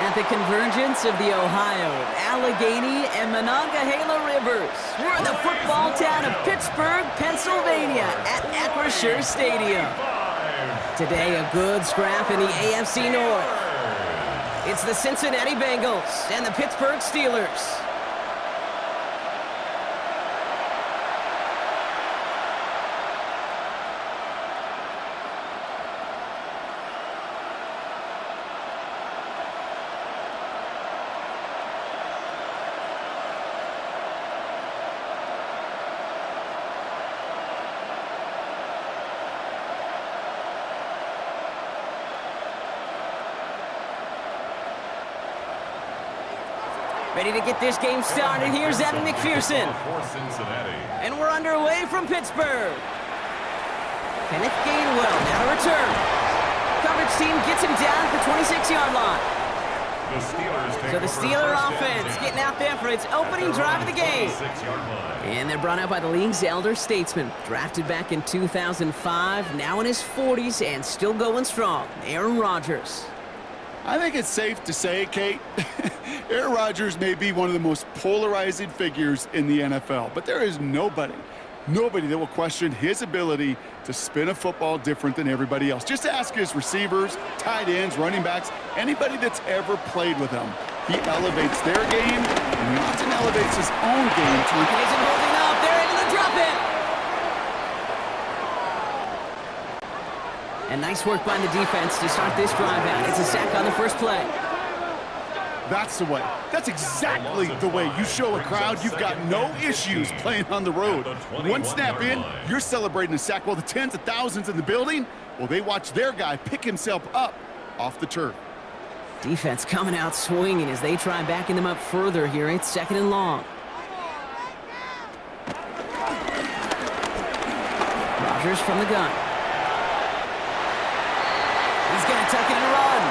At the convergence of the Ohio, Allegheny, and Monongahela rivers, we're in the football town of Pittsburgh, Pennsylvania, at Acrisure Stadium. Today, a good scrap in the AFC North. It's the Cincinnati Bengals and the Pittsburgh Steelers. Ready to get this game started. Here's Evan McPherson. And we're underway from Pittsburgh. Kenneth Gainwell now to return. Coverage team gets him down at the 26-yard line. So the Steeler offense getting out there for its opening drive of the game. And they're brought out by the league's elder statesman. Drafted back in 2005, now in his 40s and still going strong. Aaron Rodgers. I think it's safe to say, Kate, Aaron Rodgers may be one of the most polarizing figures in the NFL, but there is nobody that will question his ability to spin a football different than everybody else. Just ask his receivers, tight ends, running backs, anybody that's ever played with him. He elevates their game, and he often elevates his own game to Isn't holding up. They're able to drop it. And nice work by the defense to start this drive out. It's a sack on the first play. That's the way. That's exactly the way you show a crowd you've got no issues playing on the road. One snap in, you're celebrating a sack. While the tens of thousands in the building, well, they watch their guy pick himself up off the turf. Defense coming out swinging as they try backing them up further here. It's second and long. Rodgers from the gun. He's going to tuck it and run.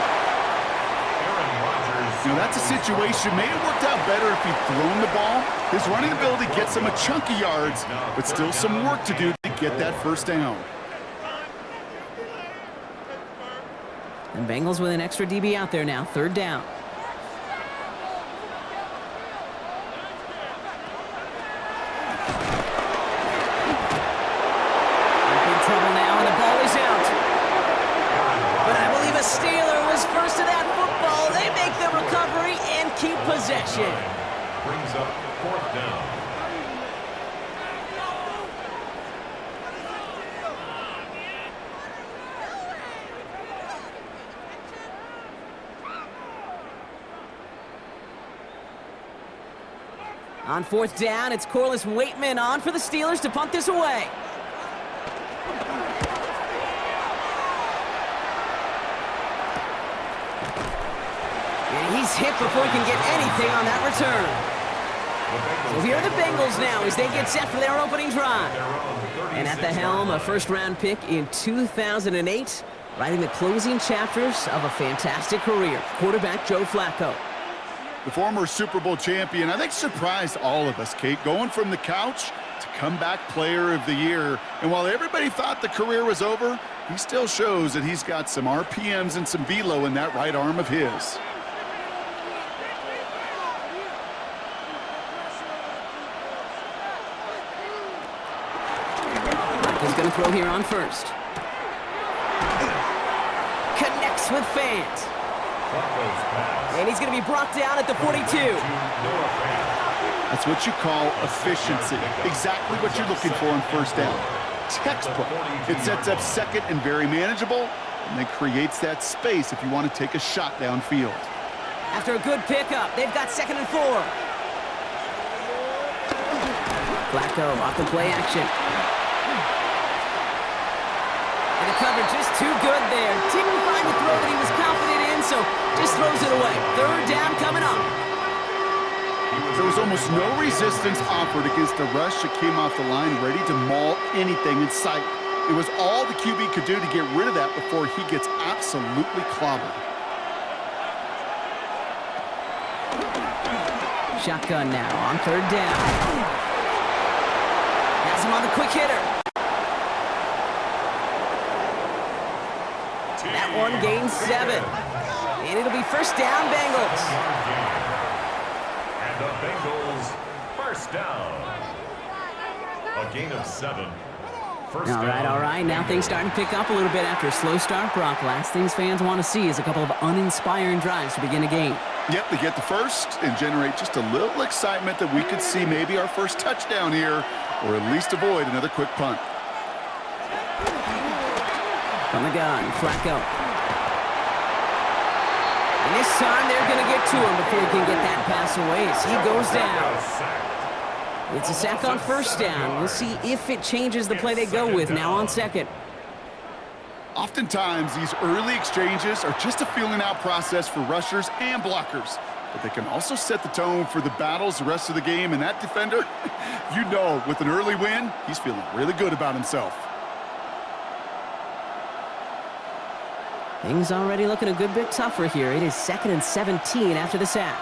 Now, that's a situation. May have worked out better if he'd thrown the ball. His running ability gets him a chunky yards, but still some work to do to get that first down. And Bengals with an extra DB out there now. Third down. In trouble now, and the ball is out. But I believe a Steeler was first to that football. They make the recovery and keep possession. Brings up fourth down. On fourth down, it's Corliss Waitman on for the Steelers to punt this away. And he's hit before he can get anything on that return. So here are the Bengals now as they get set for their opening drive. And at the helm, a first-round pick in 2008, writing the closing chapters of a fantastic career, quarterback Joe Flacco. The former Super Bowl champion, I think, surprised all of us, Kate, going from the couch to comeback player of the year. And while everybody thought the career was over, he still shows that he's got some RPMs and some velo in that right arm of his. He's going to throw here on first. Connects with fans. And he's going to be brought down at the 42. That's what you call efficiency. Exactly what you're looking for on first down. Textbook. It sets up second and very manageable, and then creates that space if you want to take a shot downfield. After a good pickup, they've got second and 4. Flacco off the play action. And the coverage is too good there. Didn't find the throw that he was confident in, so just throws it away. Third down coming up. There was almost no resistance offered against a rush that came off the line ready to maul anything in sight. It was all the QB could do to get rid of that before he gets absolutely clobbered. Shotgun now on third down. Has him on the quick hitter. That one gains 7. And it'll be first down, Bengals. And the Bengals first down. A gain of 7. First All right. Now things starting to pick up a little bit after a slow start, Brock. Last things fans want to see is a couple of uninspiring drives to begin a game. Yep, they get the first and generate just a little excitement that we could see maybe our first touchdown here, or at least avoid another quick punt. From the gun, Flacco. And this time they're going to get to him before he can get that pass away as he goes down. It's a sack on first down. We'll see if it changes the play they go with now on second. Oftentimes, these early exchanges are just a feeling-out process for rushers and blockers. But they can also set the tone for the battles the rest of the game. And that defender, you know, with an early win, he's feeling really good about himself. Things already looking a good bit tougher here. It is 2nd and 17 after the sack.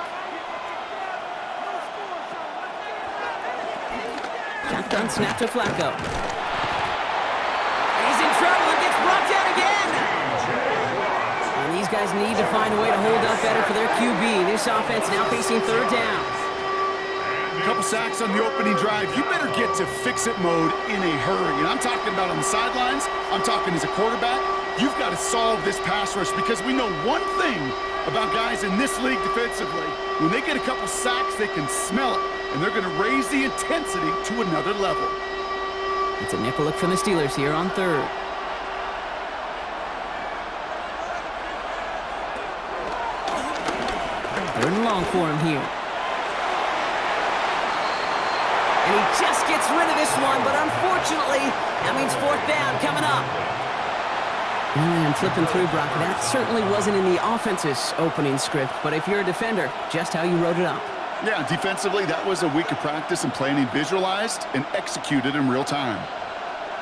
Shotgun snap to Flacco. He's in trouble and gets brought down again. And these guys need to find a way to hold up better for their QB. This offense now facing third down. A couple sacks on the opening drive. You better get to fix-it mode in a hurry. And I'm talking about on the sidelines. I'm talking as a quarterback. You've got to solve this pass rush because we know one thing about guys in this league defensively. When they get a couple sacks, they can smell it. And they're going to raise the intensity to another level. It's a nickel look from the Steelers here on third. Third and long for him here. And he just gets rid of this one, but unfortunately, that means fourth down coming up. And flipping through, Brock, that certainly wasn't in the offense's opening script, but if you're a defender, just how you wrote it up. Yeah, defensively, that was a week of practice and planning visualized and executed in real time.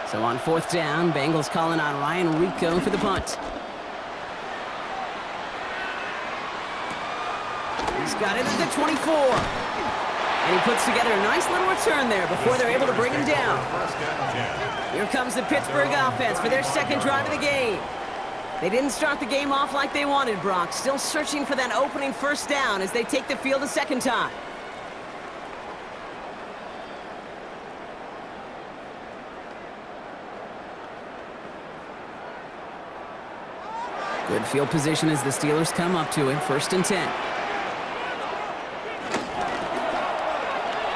So on fourth down, Bengals calling on Ryan Rico for the punt. He's got it at the 24. And he puts together a nice little return there before they're able to bring him down. Here comes the Pittsburgh offense for their second drive of the game. They didn't start the game off like they wanted, Brock. Still searching for that opening first down as they take the field a second time. Good field position as the Steelers come up to it, 1st and 10.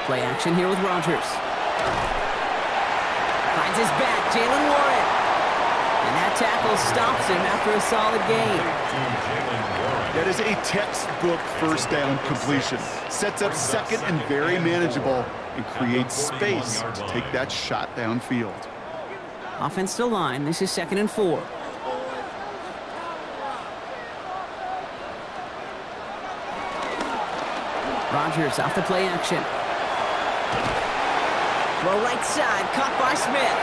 Play action here with Rodgers. Finds his back, Jalen Warren. And that tackle stops him after a solid gain. That is a textbook first down completion. Sets up second and very manageable and creates space to take that shot downfield. Offensive line, this is 2nd and 4. Rodgers off the play action. Throw right side, caught by Smith.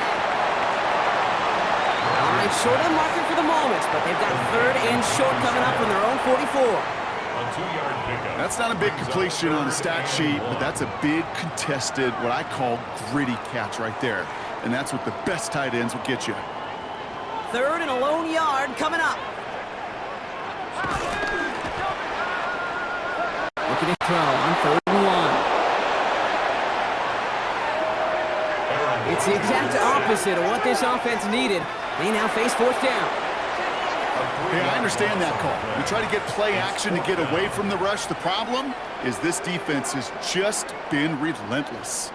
All right, short of the marker for the moment, but they've got 3rd and short coming up from their own 44. A 2-yard pickup. That's not a big completion on the stat sheet, but that's a big contested, what I call gritty catch right there. And that's what the best tight ends will get you. 3rd and a lone yard coming up. Looking to throw on 3rd and 1. It's the exact opposite of what this offense needed. They now face 4th down. Yeah, I understand that call. You try to get play action to get away from the rush. The problem is this defense has just been relentless.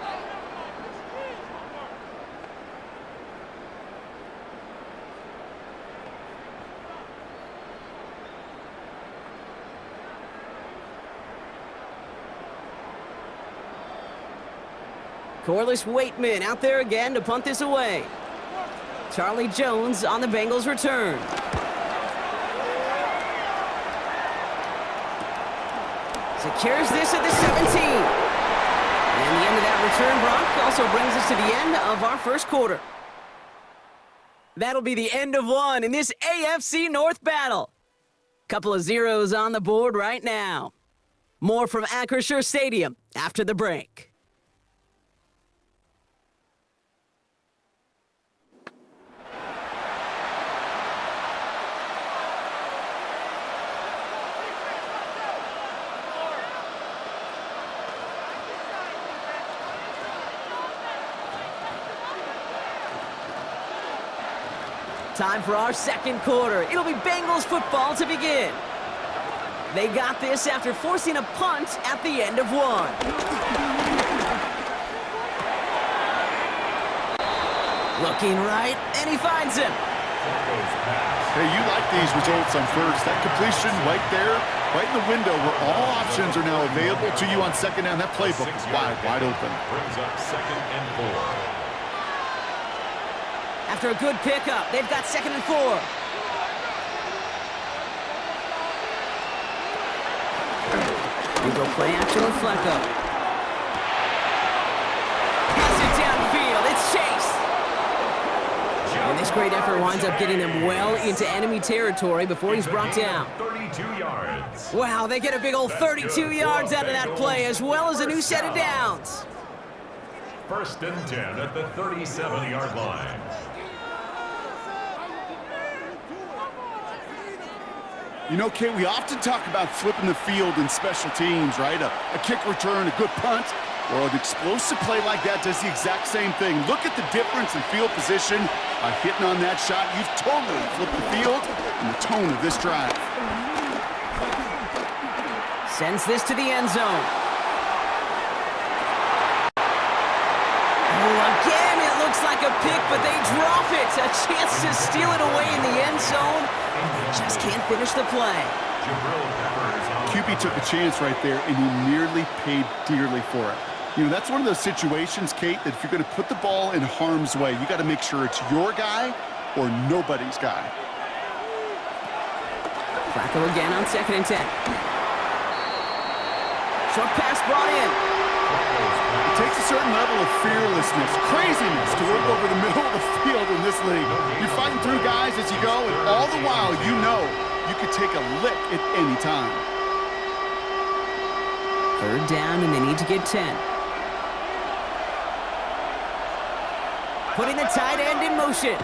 Corliss Waitman out there again to punt this away. Charlie Jones on the Bengals return. Secures this at the 17. And the end of that return, Brock, also brings us to the end of our first quarter. That'll be the end of one in this AFC North battle. Couple of zeros on the board right now. More from Acrisure Stadium after the break. Time for our second quarter. It'll be Bengals football to begin. They got this after forcing a punt at the end of one. Looking right, and he finds him. Hey, you like these results on first. That completion right there, right in the window where all options are now available to you on second down. That playbook is wide open. Brings up 2nd and 4. After a good pickup, they've got 2nd and 4. We go play action with Flacco. Pass it downfield. It's Chase. And this great effort winds up getting them well into enemy territory before he's brought down. 32 yards. Wow, they get a big old 32 yards out of that play, as well as a new set of downs. 1st and 10 at the 37-yard line. You know, Kate, we often talk about flipping the field in special teams, right? A kick return, a good punt. Well, an explosive play like that does the exact same thing. Look at the difference in field position. By hitting on that shot, you've totally flipped the field and the tone of this drive. Sends this to the end zone. Oh, again, it looks like a pick, but they drop it. A chance to steal it away in the end zone. And they just can't finish the play. QB took a chance right there, and he nearly paid dearly for it. You know, that's one of those situations, Kate, that if you're going to put the ball in harm's way, you got to make sure it's your guy or nobody's guy. Flacco again on 2nd and 10. Short pass brought in. It takes a certain level of fearlessness, craziness to work over the middle of the field in this league. You're fighting through guys as you go, and all the while you know you could take a lick at any time. 3rd down, and they need to get 10. Putting the tight end in motion.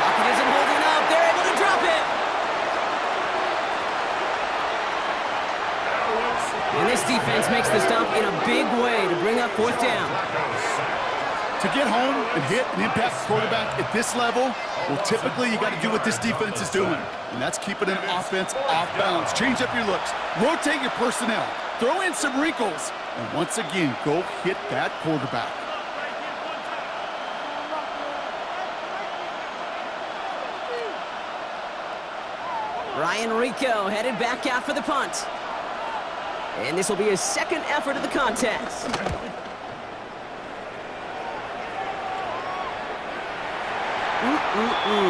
Pocket isn't holding up. They're able to drop it. And this defense makes the stop in a big way to bring up 4th down. To get home and hit and impact the quarterback at this level, well, typically you got to do what this defense is doing, and that's keeping an offense off balance. Change up your looks, rotate your personnel, throw in some wrinkles, and once again, go hit that quarterback. Ryan Rico headed back out for the punt. And this will be his 2nd effort of the contest.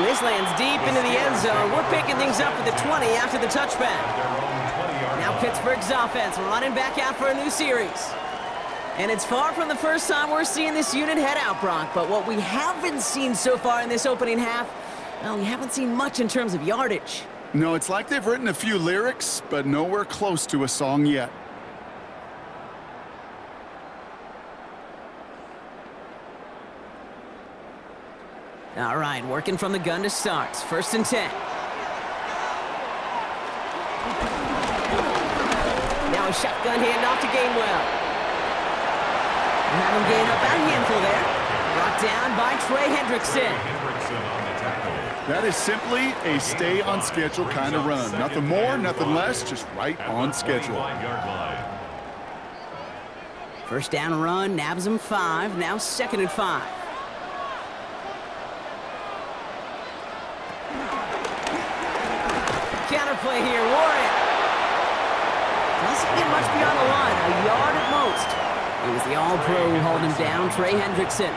This lands deep into the end zone. We're picking things up for the 20 after the touchback. Now Pittsburgh's offense running back out for a new series. And it's far from the first time we're seeing this unit head out, Brock. But what we haven't seen so far in this opening half, well, we haven't seen much in terms of yardage. No, it's like they've written a few lyrics, but nowhere close to a song yet. All right, working from the gun to start. 1st and 10. Now a shotgun handoff to Gainwell. Have him gain up a handful there. Brought down by Trey Hendrickson. That is simply a stay on schedule kind of run. Nothing more, nothing less, just right on schedule. 1st down run, nabs him 5, now 2nd and 5. Counterplay here, Warren. Doesn't get much beyond the line, a yard at most. It was the all-pro who hauled him down, Trey Hendrickson.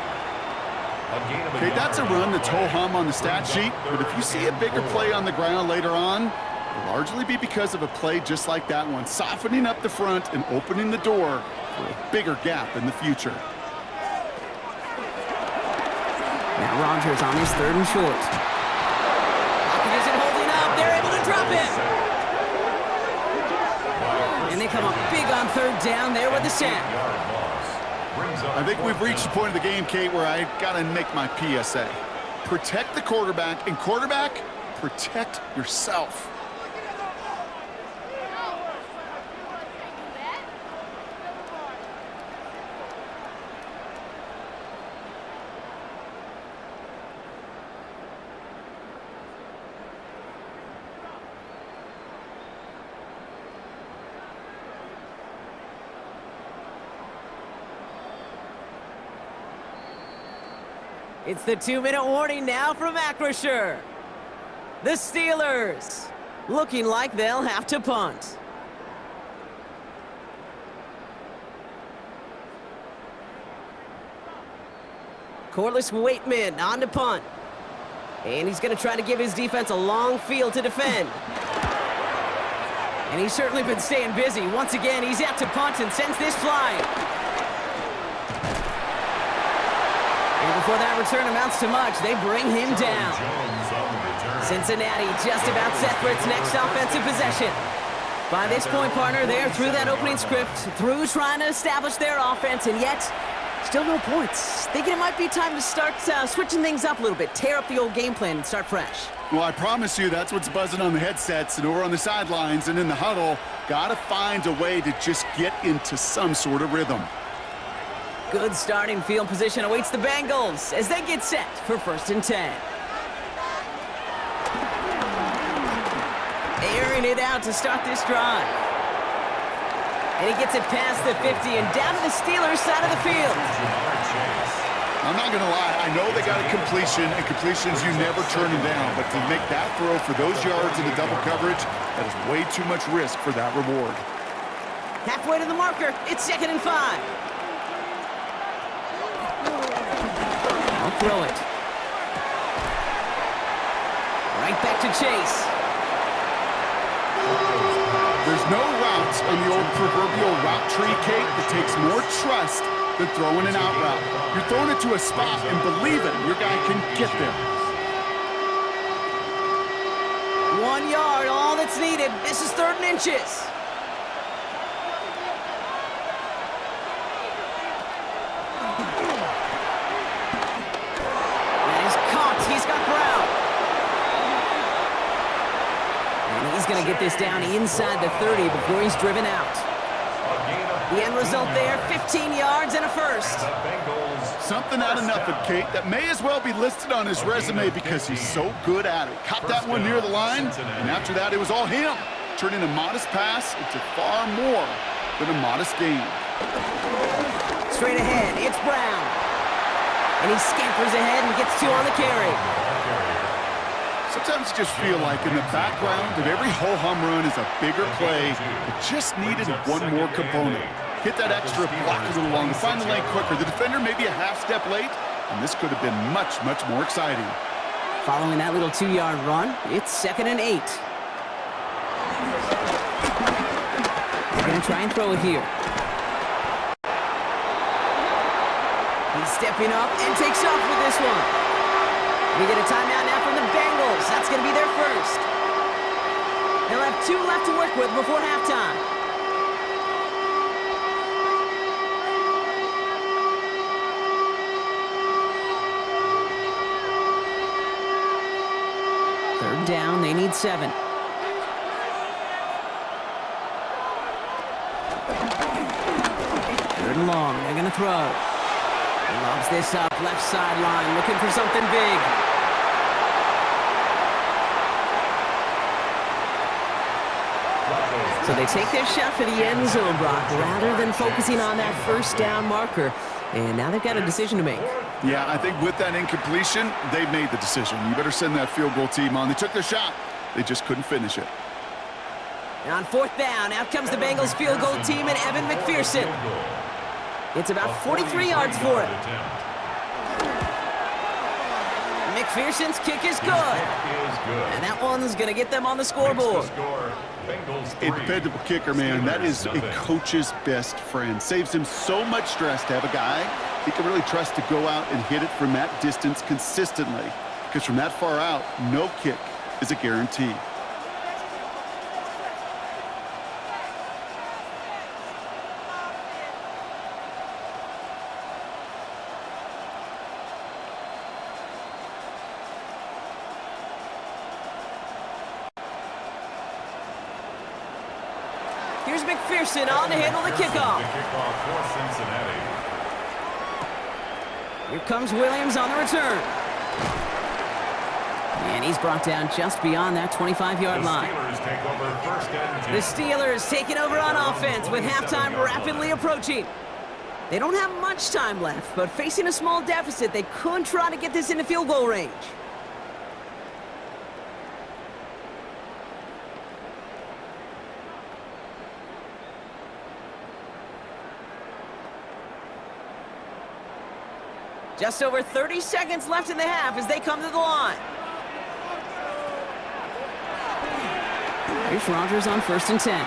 Okay, that's a run that's ho-hum on the stat sheet, but if you see a bigger play on the ground later on, it'll largely be because of a play just like that one, softening up the front and opening the door for a bigger gap in the future. Now Rodgers on his 3rd and short. Pocket isn't holding up. They're able to drop it. And they come up big on 3rd down there with the sack. I think we've reached the point of the game, Kate, where I got to make my PSA. Protect the quarterback, and quarterback, protect yourself. It's the 2-minute warning now from Acrisure. The Steelers looking like they'll have to punt. Corliss Waitman on to punt. And he's going to try to give his defense a long field to defend. And he's certainly been staying busy. Once again, he's out to punt and sends this flying. And before that return amounts to much, they bring him down. Cincinnati just about set for its next offensive possession. By this point, partner, they're through that opening script, through trying to establish their offense, and yet still no points. Thinking it might be time to start switching things up a little bit, tear up the old game plan and start fresh. Well, I promise you that's what's buzzing on the headsets and over on the sidelines and in the huddle. Got to find a way to just get into some sort of rhythm. Good starting field position awaits the Bengals as they get set for 1st and 10. Airing it out to start this drive. And he gets it past the 50 and down to the Steelers' side of the field. I'm not going to lie. I know they got a completion, and completions you never turn them down. But to make that throw for those yards in the double coverage, that is way too much risk for that reward. Halfway to the marker. It's 2nd and 5. I'll throw it. Right back to Chase. There's no route on the old proverbial route tree, Kate, that takes more trust than throwing an out route. You're throwing it to a spot and believing your guy can get there. 1 yard, all that's needed. This is 3rd and inches. That is caught. He's got Brown. And he's going to get this down inside the 30 before he's driven out. The end result there, 15 yards and a first. Something out of nothing, Kate, that may as well be listed on his resume because he's so good at it. Caught that one near the line, and after that, it was all him. Turning a modest pass into far more than a modest gain. Straight ahead, it's Brown. And he scampers ahead and gets 2 on the carry. Sometimes you just feel like in the background of every ho-hum run is a bigger play that just needed one more component. Hit that extra block a little longer, find the lane quicker. The defender may be a half step late, and this could have been much, much more exciting. Following that little 2-yard run, it's 2nd and 8. They're going to try and throw it here. He's stepping up and takes off with this one. We get a timeout now from the Bengals. That's going to be their first. They'll have 2 left to work with before halftime. Third down, they need 7. Third and long, they're going to throw. He lobs this up, left sideline, looking for something big. So they take their shot for the end zone, Brock, rather than focusing on that 1st down marker. And now they've got a decision to make. Yeah, I think with that incompletion, they made the decision. You better send that field goal team on. They took their shot. They just couldn't finish it. And on 4th down, out comes the Bengals field goal team and Evan McPherson. It's about 43 yards for it. McPherson's kick is good. And that one's going to get them on the scoreboard. A dependable kicker, man. That is a coach's best friend. Saves him so much stress to have a guy he can really trust to go out and hit it from that distance consistently. Because from that far out, no kick is a guarantee. Here's McPherson on to handle the kickoff. For Cincinnati. Here comes Williams on the return. And he's brought down just beyond that 25-yard line. Take over 1st and 10. The Steelers taking over on offense with halftime rapidly approaching. They don't have much time left, but facing a small deficit, they could try to get this into field goal range. Just over 30 seconds left in the half as they come to the line. Here's Rodgers on 1st and 10.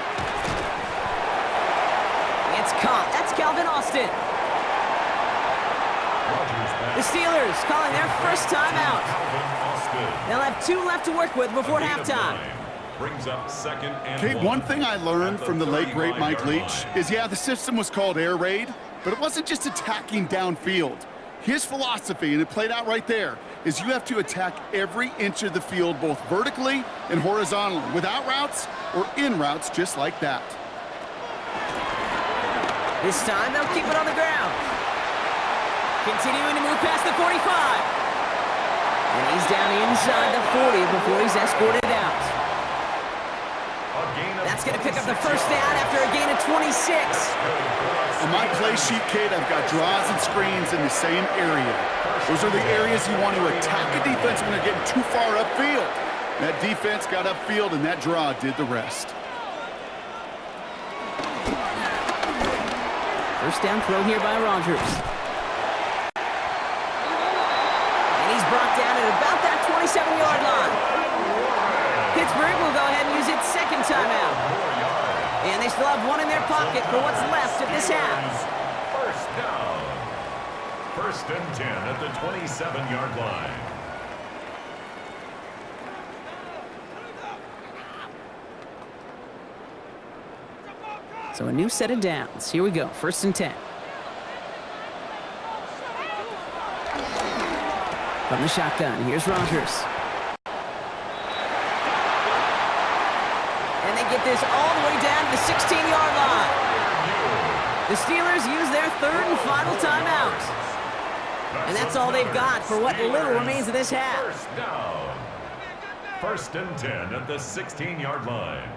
It's caught. That's Calvin Austin. The Steelers calling their first timeout. They'll have 2 left to work with before halftime. Brings up 2nd and Kate, 1. one thing I learned from the late, great Mike Leach is, yeah, the system was called air raid, but it wasn't just attacking downfield. His philosophy, and it played out right there, is you have to attack every inch of the field, both vertically and horizontally, without routes or in routes just like that. This time, they'll keep it on the ground. Continuing to move past the 45. And he's down inside the 40 before he's escorted out. That's going to pick up the first down after a gain of 26. On my play sheet, Kate, I've got draws and screens in the same area. Those are the areas you want to attack a defense when they're getting too far upfield. That defense got upfield, and that draw did the rest. First down throw here by Rodgers. And he's brought down at about that 27-yard line. Pittsburgh will go ahead and use its second timeout. And they still have 1 in their pocket for what's left of this half. First down. 1st and 10 at the 27-yard line. So a new set of downs. Here we go. 1st and 10. From the shotgun, here's Rodgers. And they get this all the way down to the 16-yard line. The Steelers use their 3rd and final timeout. And that's all they've got for what little remains of this half. First down. 1st and 10 at the 16-yard line.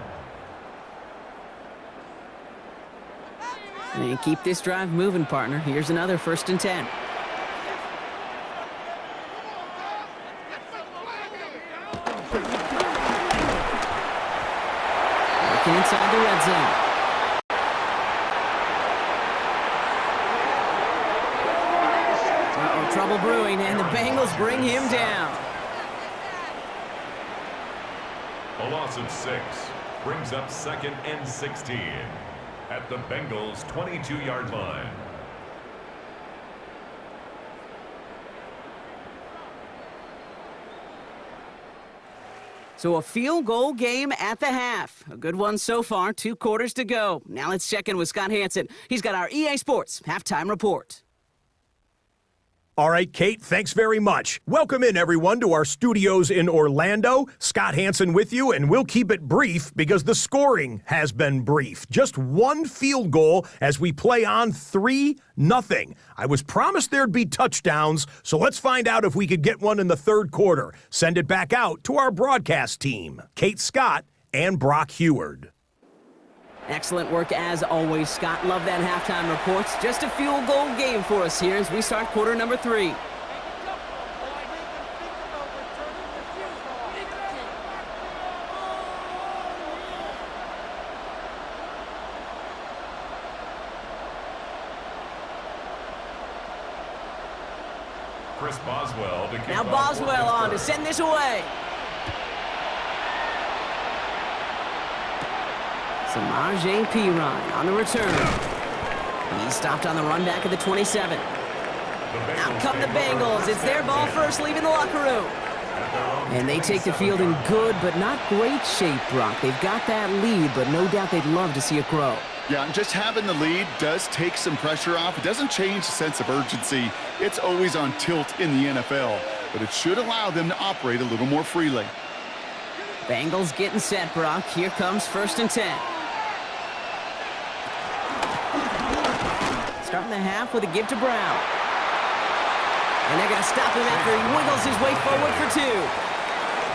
And keep this drive moving, partner. Here's another 1st and 10. Working inside the red zone. Uh-oh, trouble brewing, and the Bengals bring him down. A loss of 6 brings up 2nd and 16 at the Bengals' 22-yard line. So a field goal game at the half. A good one so far, 2 quarters to go. Now let's check in with Scott Hansen. He's got our EA Sports halftime report. All right, Kate, thanks very much. Welcome in, everyone, to our studios in Orlando. Scott Hansen with you, and we'll keep it brief because the scoring has been brief. Just 1 field goal as we play on 3-0. I was promised there'd be touchdowns, so let's find out if we could get one in the 3rd quarter. Send it back out to our broadcast team, Kate Scott and Brock Heward. Excellent work as always, Scott. Love that halftime reports. Just a field goal game for us here as we start quarter number 3. Chris Boswell to kick Now off for Boswell on to Pittsburgh. send this away. Samaje Perine on the return. He's stopped on the run back at the 27. Out come the Bengals. It's their ball first, leaving the locker room. And they take the field in good but not great shape, Brock. They've got that lead, but no doubt they'd love to see it grow. Yeah, and just having the lead does take some pressure off. It doesn't change the sense of urgency. It's always on tilt in the NFL, but it should allow them to operate a little more freely. Bengals getting set, Brock. Here comes 1st and 10. Starting the half with a give to Brown. And they're going to stop him after he wiggles his way forward for 2.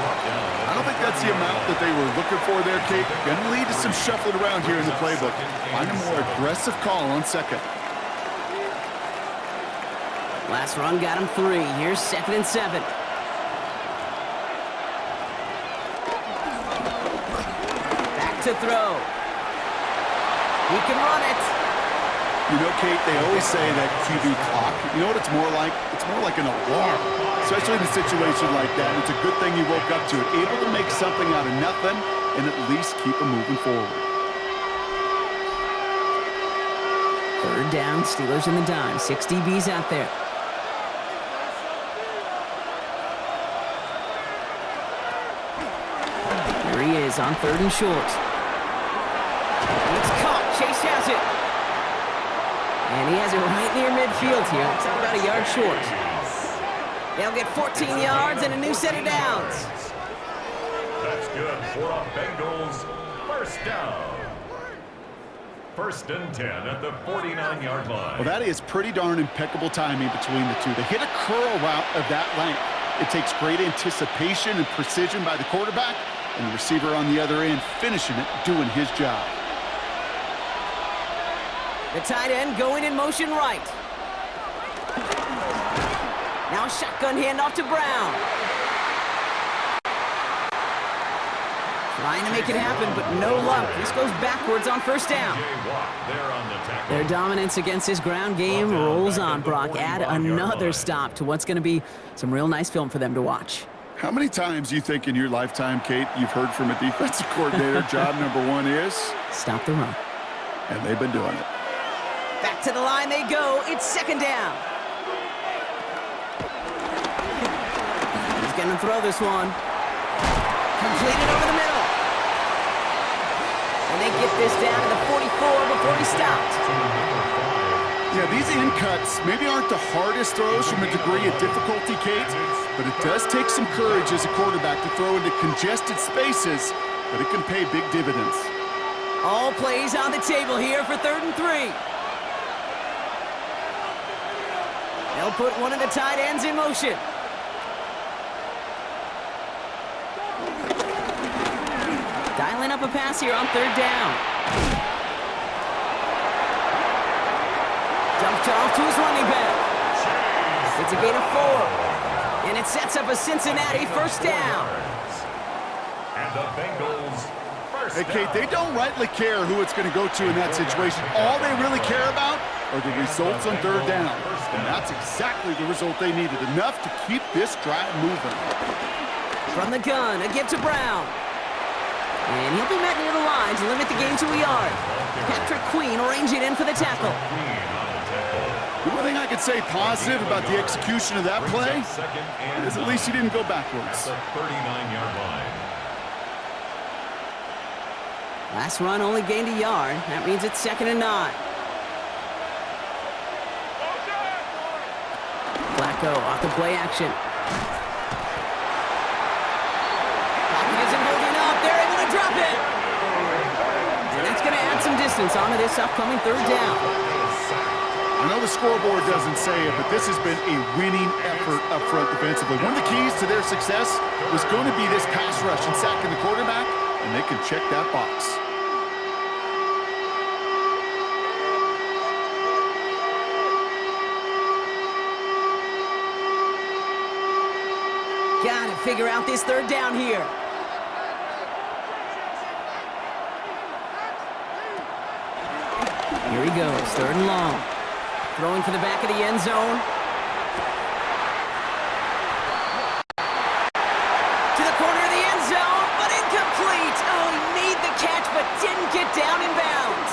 I don't think that's the amount that they were looking for there, Kate. Going to lead to some shuffling around here in the playbook. Find a more aggressive call on 2nd. Last run got him 3. Here's 2nd and 7. Back to throw. He can run it. You know, Kate, they always say that QB clock, you know what it's more like? It's more like an alarm, especially in a situation like that. It's a good thing you woke up to it, able to make something out of nothing and at least keep them moving forward. 3rd down, Steelers in the dime. 6 DBs out there. Here he is on 3rd and short. It's caught. Chase has it. And he has it right near midfield here. It's about a yard short. They'll get 14 yards and a new set of downs. That's good for a Bengals first down. 1st and 10 at the 49-yard line. Well, that is pretty darn impeccable timing between the two. They hit a curl route of that length. It takes great anticipation and precision by the quarterback, and the receiver on the other end finishing it, doing his job. The tight end going in motion right. Now a shotgun handoff to Brown. Trying to make it happen, but no luck. This goes backwards on 1st down. Their dominance against this ground game rolls on, Brock. Add another stop to what's going to be some real nice film for them to watch. How many times do you think in your lifetime, Kate, you've heard from a defensive coordinator, job number 1 is? Stop the run. And they've been doing it. Back to the line they go. It's 2nd down. He's going to throw this one. Completed over the middle. And they get this down to the 44 before he stopped. Yeah, these in cuts maybe aren't the hardest throws from a degree of difficulty, Kate, but it does take some courage as a quarterback to throw into congested spaces, but it can pay big dividends. All plays on the table here for 3rd and 3. They'll put one of the tight ends in motion. Dialing up a pass here on 3rd down. Dumped off to his running back. It's a gain of 4. And it sets up a Cincinnati 1st down. And the Bengals first Hey, Kate, they don't rightly care who it's going to go to in that situation. All they really care about are the results on 3rd down. And that's exactly the result they needed. Enough to keep this drive moving. From the gun, a give to Brown. And he'll be met near the line to limit the game to a yard. Patrick Queen arranging in for the tackle. The one thing I could say positive about the execution of that play is at least he didn't go backwards. The 39-yard line. Last run only gained a yard. That means it's 2nd and 9. Flacco off the play action. Pocket isn't holding up. They're able to drop it. And that's going to add some distance onto this upcoming 3rd down. I know the scoreboard doesn't say it, but this has been a winning effort up front defensively. One of the keys to their success was going to be this pass rush and sacking the quarterback, and they can check that box. Got to figure out this 3rd down here. Here he goes, 3rd and long. Throwing for the back of the end zone. To the corner of the end zone, but incomplete. Oh, he made the catch, but didn't get down in bounds.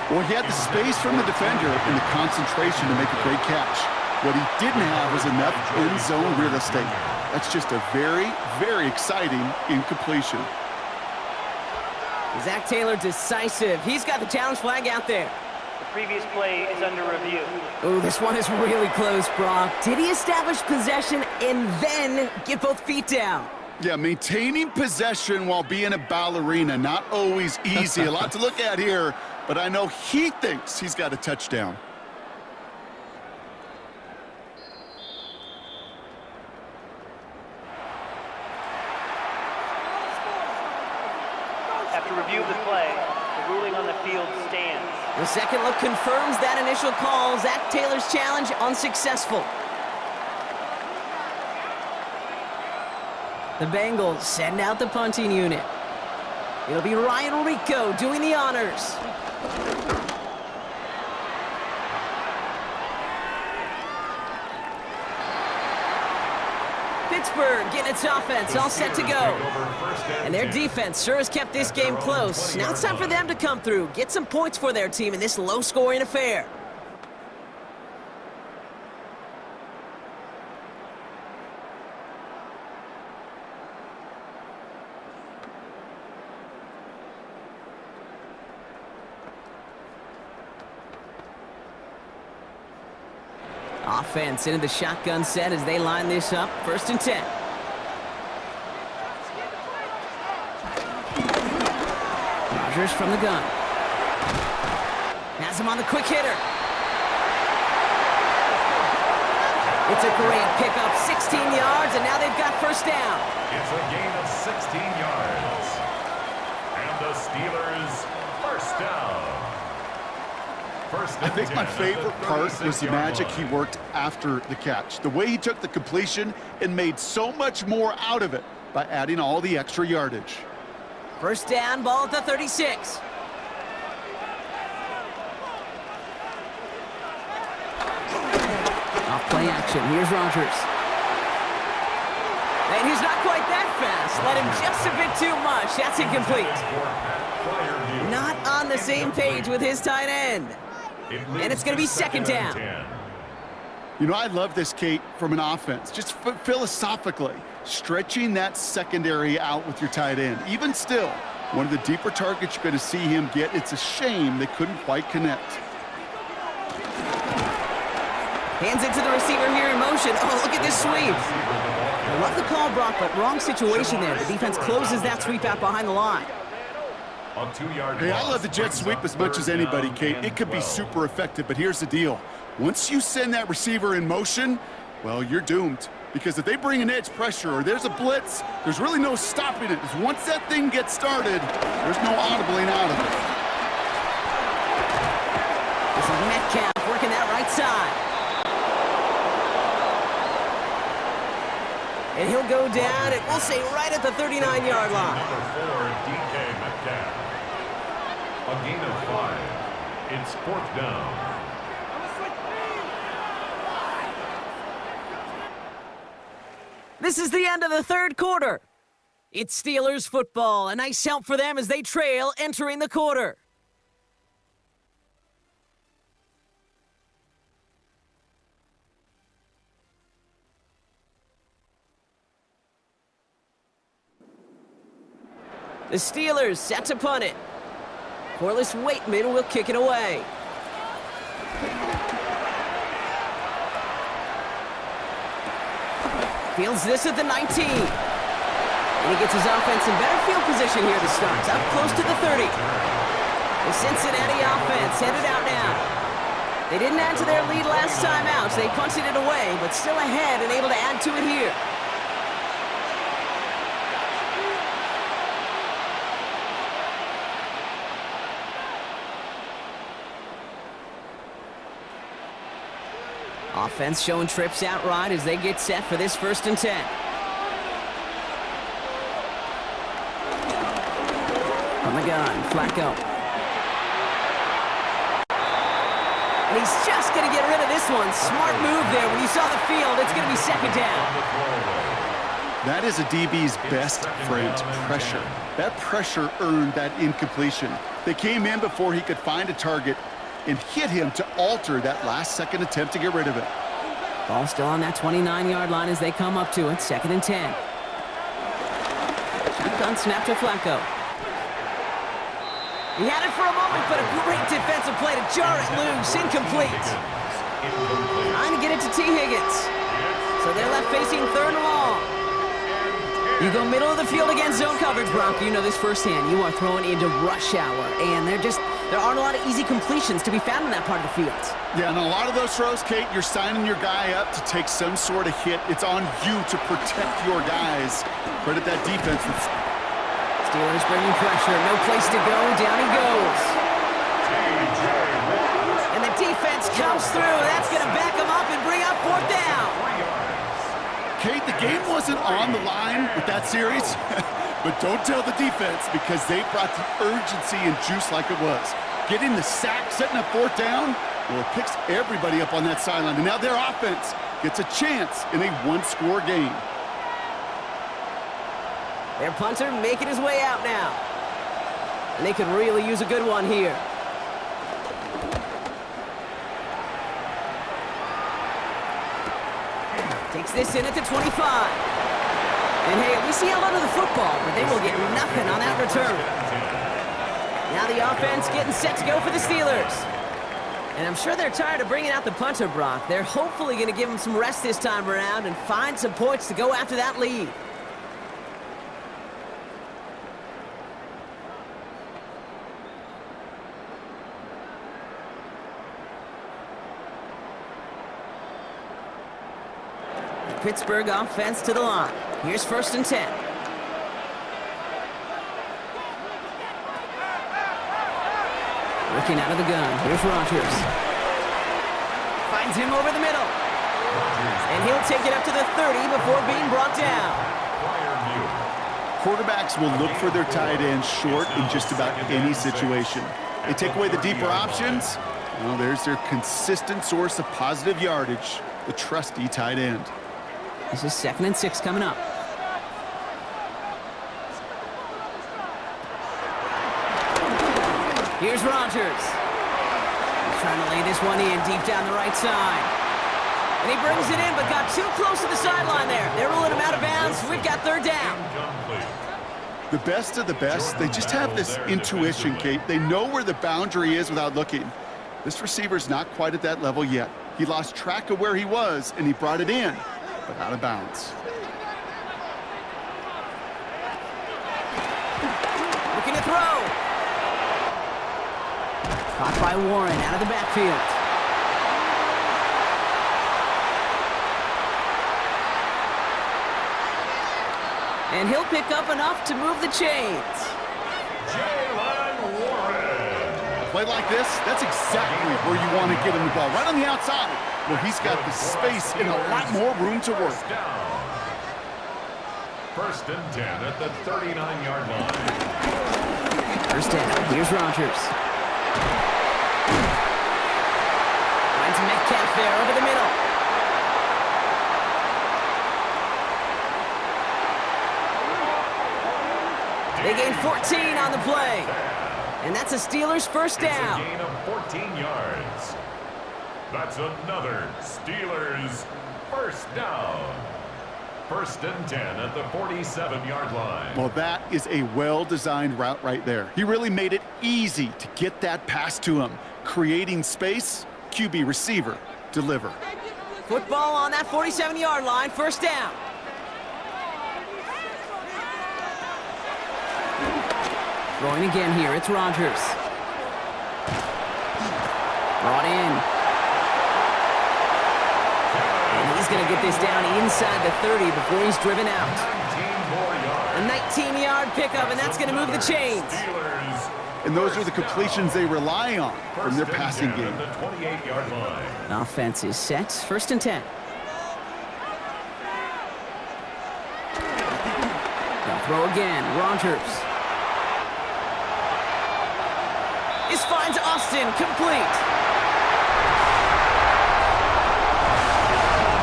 Well, he had the space from the defender and the concentration to make a great catch. What he didn't have was enough end zone real estate. That's just a very, very exciting incompletion. Zach Taylor decisive. He's got the challenge flag out there. The previous play is under review. Oh, this one is really close, Brock. Did he establish possession and then get both feet down? Yeah, maintaining possession while being a ballerina, not always easy. A lot to look at here, but I know he thinks he's got a touchdown. After review of the play, The ruling on the field stands. The second look confirms that initial call. Zach Taylor's challenge unsuccessful. The Bengals send out the punting unit. It'll be Ryan Rico doing the honors. Pittsburgh getting its offense all set to go. And their defense sure has kept this game close. Now it's time for them to come through, get some points for their team in this low-scoring affair. Offense into the shotgun set as they line this up. 1st and 10. Rodgers from the gun. Has him on the quick hitter. It's a great pickup, 16 yards, and now they've got 1st down. It's a gain of 16 yards. And the Steelers, 1st down. I think my favorite part was the magic he worked after the catch. The way he took the completion and made so much more out of it by adding all the extra yardage. 1st down, ball at the 36. Off play action, here's Rodgers. And he's not quite that fast. Let him just a bit too much. That's incomplete. Not on the same page with his tight end. And it's going to be 2nd down. You know, I love this, Kate, from an offense. Just philosophically, stretching that secondary out with your tight end. Even still, one of the deeper targets you're going to see him get. It's a shame they couldn't quite connect. Hands it to the receiver here in motion. Oh, look at this sweep. I love the call, Brock, but wrong situation there. The defense closes that sweep out behind the line. Hey, I love the jet sweep as much as anybody, Kate. It could be super effective, but here's the deal. Once you send that receiver in motion, well, you're doomed. Because if they bring an edge pressure or there's a blitz, there's really no stopping it. Because once that thing gets started, there's no audibling out of it. This is Metcalf working that right side. And he'll go down, and we'll say right at the 39-yard line. Number 4, DK Metcalf. A gain of 5. It's 4th down. This is the end of the 3rd quarter. It's Steelers football. A nice help for them as they trail entering the quarter. The Steelers set to punt it. Corliss Waitman will kick it away. Fields this at the 19. And he gets his offense in better field position here to start. Up close to the 30. The Cincinnati offense headed out now. They didn't add to their lead last time out, so they punted it away, but still ahead and able to add to it here. Offense showing trips out right as they get set for this 1st and 10. From the gun, Flacco. And he's just going to get rid of this one. Smart move there. When you saw the field, it's going to be 2nd down. That is a DB's best friend, pressure. That pressure earned that incompletion. They came in before he could find a target and hit him to alter that last-second attempt to get rid of it. Ball still on that 29-yard line as they come up to it. 2nd and 10. Shotgun snap to Flacco. He had it for a moment, but a great defensive play to jar it loose. Incomplete. Trying to get it to T. Higgins. So they're left facing 3rd and long. You go middle of the field against zone coverage, Brock. You know this firsthand. You are throwing into rush hour, and there aren't a lot of easy completions to be found in that part of the field. Yeah, and a lot of those throws, Kate, you're signing your guy up to take some sort of hit. It's on you to protect your guys. Credit that defense that's Steelers bringing pressure. No place to go. Down he goes. And the defense comes through. That's going to back him up and bring up 4th down. Kate, the game wasn't on the line with that series, but don't tell the defense because they brought the urgency and juice like it was. Getting the sack, setting up 4th down, well, it picks everybody up on that sideline. And now their offense gets a chance in a one-score game. Their punter making his way out now. And they could really use a good one here. Takes this in at the 25. And hey, at least he held onto the football, but they will get nothing on that return. Now the offense getting set to go for the Steelers. And I'm sure they're tired of bringing out the punter, Brock. They're hopefully going to give him some rest this time around and find some points to go after that lead. Pittsburgh offense to the line. Here's 1st and 10. Looking out of the gun. Here's Rodgers. Finds him over the middle. And he'll take it up to the 30 before being brought down. Quarterbacks will look for their tight ends short in just about any situation. They take away the deeper options. Well, there's their consistent source of positive yardage, the trusty tight end. This is 2nd and 6 coming up. Here's Rodgers. He's trying to lay this one in deep down the right side. And he brings it in, but got too close to the sideline there. They're ruling him out of bounds. We've got 3rd down. The best of the best, they just have this intuition, Kate. They know where the boundary is without looking. This receiver's not quite at that level yet. He lost track of where he was, and he brought it in, but out of bounds. Looking to throw. Caught by Warren out of the backfield. And he'll pick up enough to move the chains. A play like this, that's exactly where you want to get him the ball. Right on the outside, where he's got the space and a lot more room to work. 1st and 10 at the 39-yard line. 1st down. Here's Rodgers. Finds Metcalf there over the middle. They gain 14 on the play. And that's a Steelers 1st down. It's a gain of 14 yards. That's another Steelers 1st down. 1st and 10 at the 47-yard line. Well, that is a well-designed route right there. He really made it easy to get that pass to him. Creating space, QB receiver, deliver. Football on that 47-yard line, 1st down. Throwing again here, it's Rodgers. Brought in. And he's going to get this down inside the 30 before he's driven out. A 19-yard pickup, and that's going to move the chains. And those are the completions they rely on from their passing game. The 28-yard line. Offense is set, 1st and 10. They'll throw again, Rodgers. This finds Austin, complete.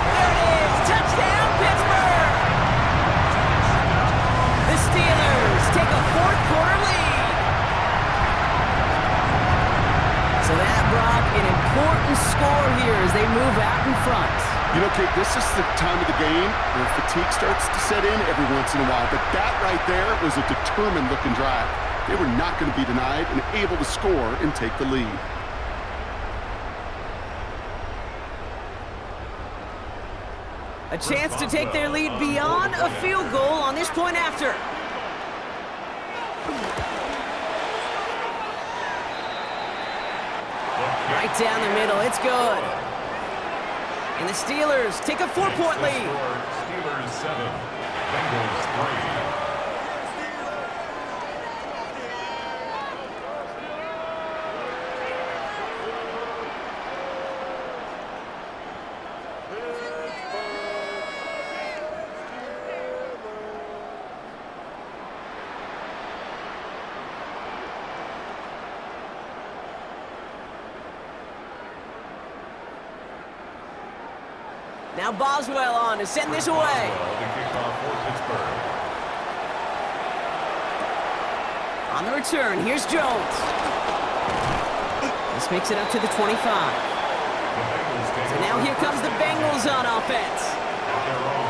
There it is, touchdown Pittsburgh! The Steelers take a 4th quarter lead. So that brought an important score here as they move out in front. You know, Kate, this is the time of the game where fatigue starts to set in every once in a while. But that right there was a determined-looking drive. They were not going to be denied and able to score and take the lead. A chance to take their lead beyond a field goal on this point after. Right down the middle, it's good. And the Steelers take a 4-point lead. Steelers 7, Bengals 3. Now Boswell on to send this away. Boswell to kick off for Pittsburgh. On the return, here's Jones. This makes it up to the 25. So now here comes the Bengals on offense.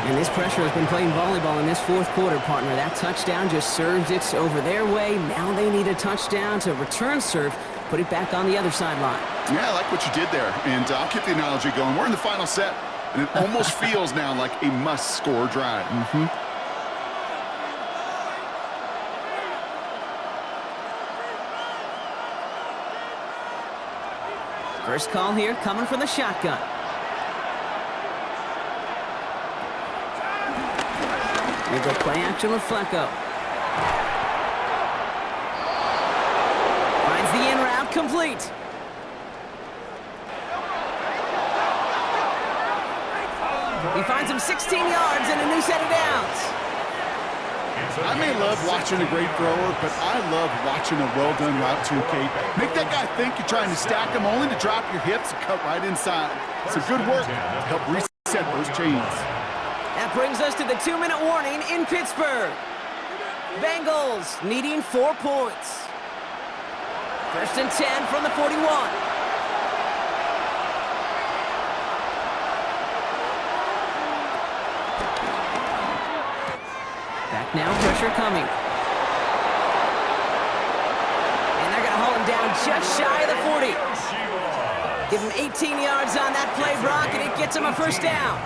And this pressure has been playing volleyball in this fourth quarter, partner. That touchdown just served it over their way. Now they need a touchdown to return serve, put it back on the other sideline. Yeah, I like what you did there. And I'll keep the analogy going. We're in the final set, and it almost feels now like a must-score drive. First call here coming from the shotgun. We go play action with Flacco. Finds the in route complete. He finds him 16 yards and a new set of downs. I may love watching a great thrower, but I love watching a well-done route too, Kate. Make that guy think you're trying to stack him only to drop your hips and cut right inside. So good work to help reset those chains. That brings us to the 2-minute warning in Pittsburgh. Bengals needing 4 points. First and 10 from the 41. Back now, pressure coming. And they're going to hold him down just shy of the 40. Give him 18 yards on that play, Brock, and it gets him a first down.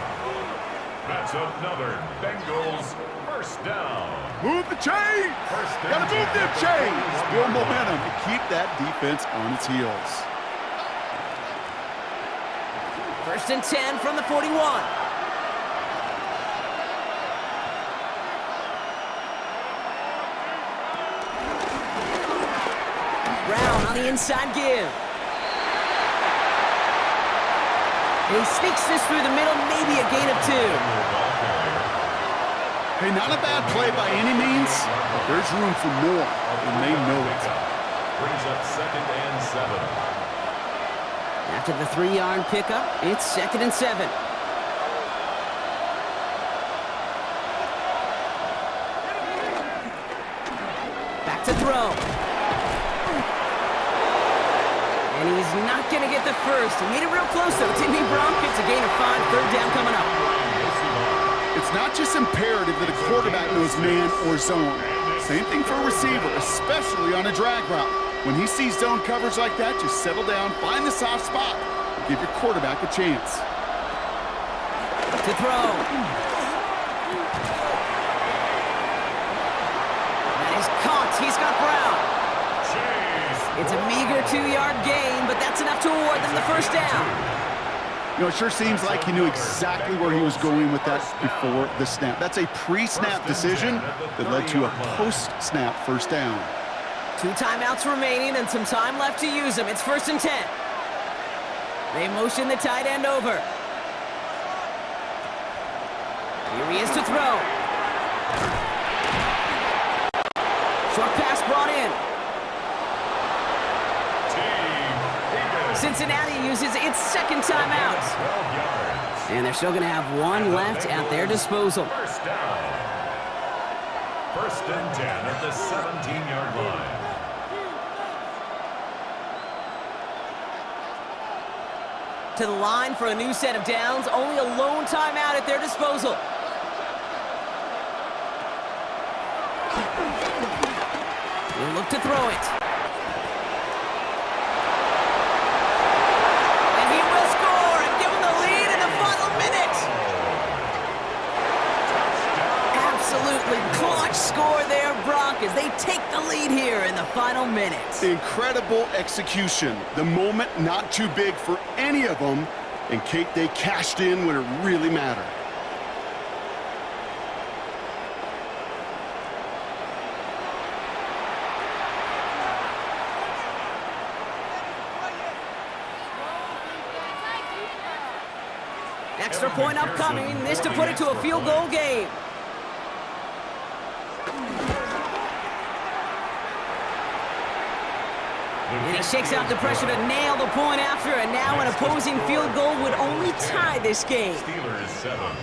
That's another Bengals first down. Move the chains! Gotta move them chains! Build momentum to keep that defense on its heels. First and 10 from the 41. Brown on the inside give. And he sneaks this through the middle, maybe a gain of 2. Hey, not a bad play by any means, but there's room for more, and they know it. Brings up 2nd and 7. After the 3-yard pickup, it's 2nd and 7. Back to throw. And he's not going to get the first. He made it real close, though. Didn't he, Bronk? It's a gain of 5, 3rd down coming up. It's not just imperative that a quarterback knows man or zone. Same thing for a receiver, especially on a drag route. When he sees zone coverage like that, just settle down, find the soft spot, and give your quarterback a chance. To throw. That is caught. He's got Brown. It's a meager 2-yard gain, but that's enough to award them the first down. You know, it sure seems like he knew exactly where he was going with that before the snap. That's a pre-snap decision that led to a post-snap first down. 2 timeouts remaining and some time left to use them. It's 1st and 10. They motion the tight end over. Here he is to throw. Short pass brought in. Cincinnati uses its 2nd timeout. And they're still going to have 1 left at their disposal. First down. 1st and 10 at the 17-yard line. To the line for a new set of downs. Only a lone timeout at their disposal. We'll look to throw it. Clutch score there, Brock, as they take the lead here in the final minutes. Incredible execution. The moment not too big for any of them. And, Kate, they cashed in when it really mattered. Extra point upcoming. This to put it to a field goal game. And he shakes out the pressure to nail the point after, and now an opposing field goal would only tie this game. Steelers 7.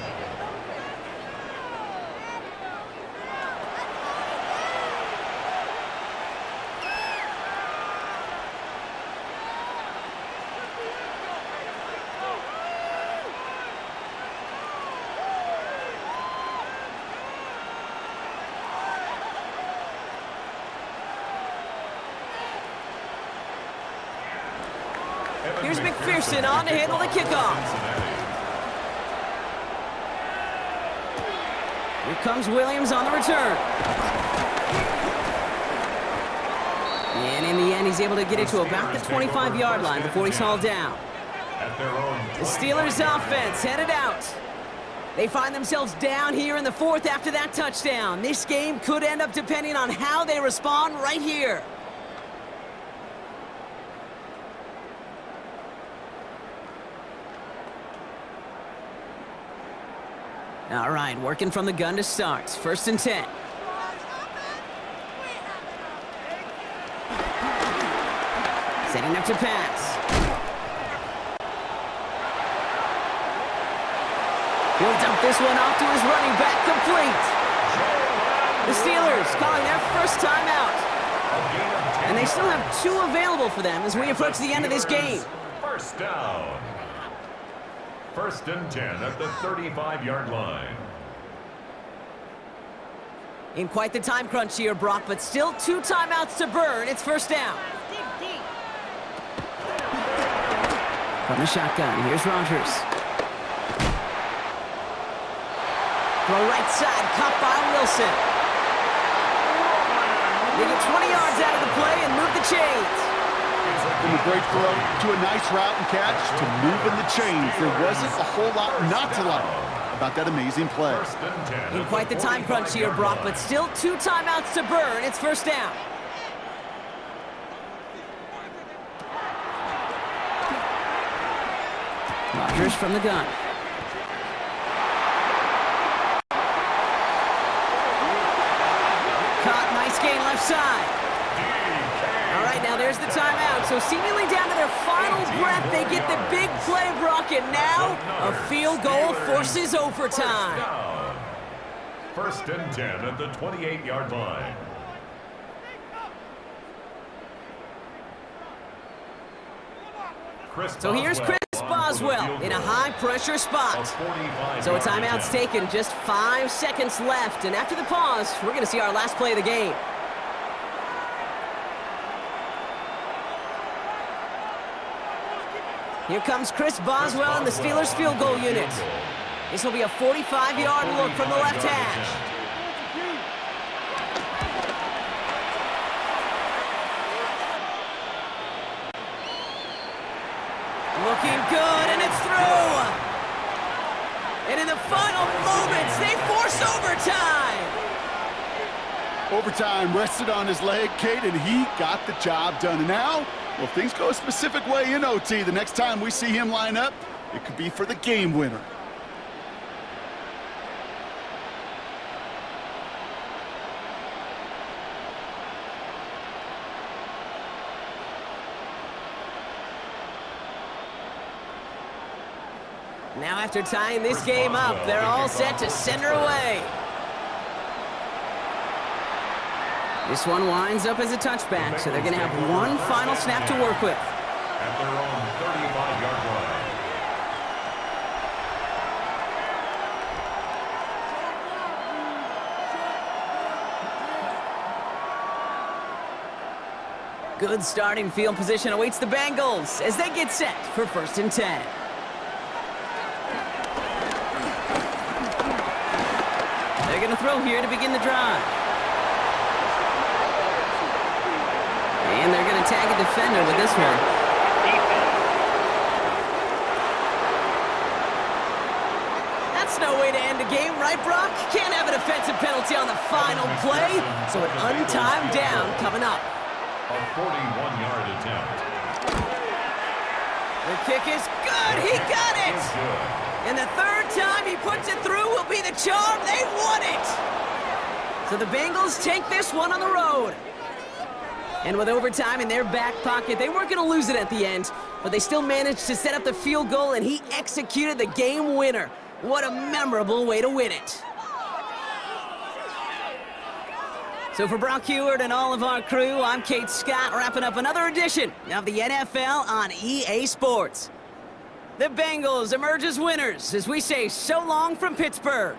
Here's McPherson on to handle the kickoff. Here comes Williams on the return. And in the end, he's able to get it to about the 25-yard line before he's hauled down. The Steelers offense headed out. They find themselves down here in the fourth after that touchdown. This game could end up depending on how they respond right here. All right, working from the gun to start. 1st and 10. Setting up to pass. He'll dump this one off to his running back, complete. The Steelers calling their first timeout. And they still have 2 available for them as we approach the end of this game. First down. 1st and 10 at the 35-yard line. In quite the time crunch here, Brock, but still 2 timeouts to burn. It's 1st down. From the shotgun, here's Rodgers. Throw right side, caught by Wilson. They get 20 yards out of the play and move the chains. From a great throw to a nice route and catch to moving the chains. There wasn't a whole lot not to like about that amazing play. In quite the time crunch here, Brock, but still 2 timeouts to burn. It's 1st down. Rodgers from the gun. Caught, nice gain left side. All right, now there's the timeout. So seemingly down to their final breath, they get the big play, Brock, and now a field goal forces overtime. 1st and 10 at the 28-yard line. So here's Chris Boswell in a high-pressure spot. So a timeout's taken, just 5 seconds left. And after the pause, we're going to see our last play of the game. Here comes Chris Boswell and the Steelers field goal unit. This will be a 45-yard look from the left hash. Looking good, and it's through. And in the final moments, they force overtime. Overtime rested on his leg, Kate, and he got the job done. And now, well, if things go a specific way in OT, the next time we see him line up, it could be for the game winner. Now after tying this game up, they're all set to send her away. This one winds up as a touchback, so they're going to have one final snap to work with. At their own 35-yard line. Good starting field position awaits the Bengals as they get set for 1st and 10. They're going to throw here to begin the drive. And they're going to tag a defender with this one. That's no way to end a game, right, Brock? Can't have a defensive penalty on the final play, so an untimed down coming up. A 41-yard attempt. The kick is good. He got it. And the 3rd time he puts it through will be the charm. They won it. So the Bengals take this one on the road. And with overtime in their back pocket, they weren't going to lose it at the end, but they still managed to set up the field goal, and he executed the game winner. What a memorable way to win it. So for Brock Heward and all of our crew, I'm Kate Scott, wrapping up another edition of the NFL on EA Sports. The Bengals emerge as winners as we say so long from Pittsburgh.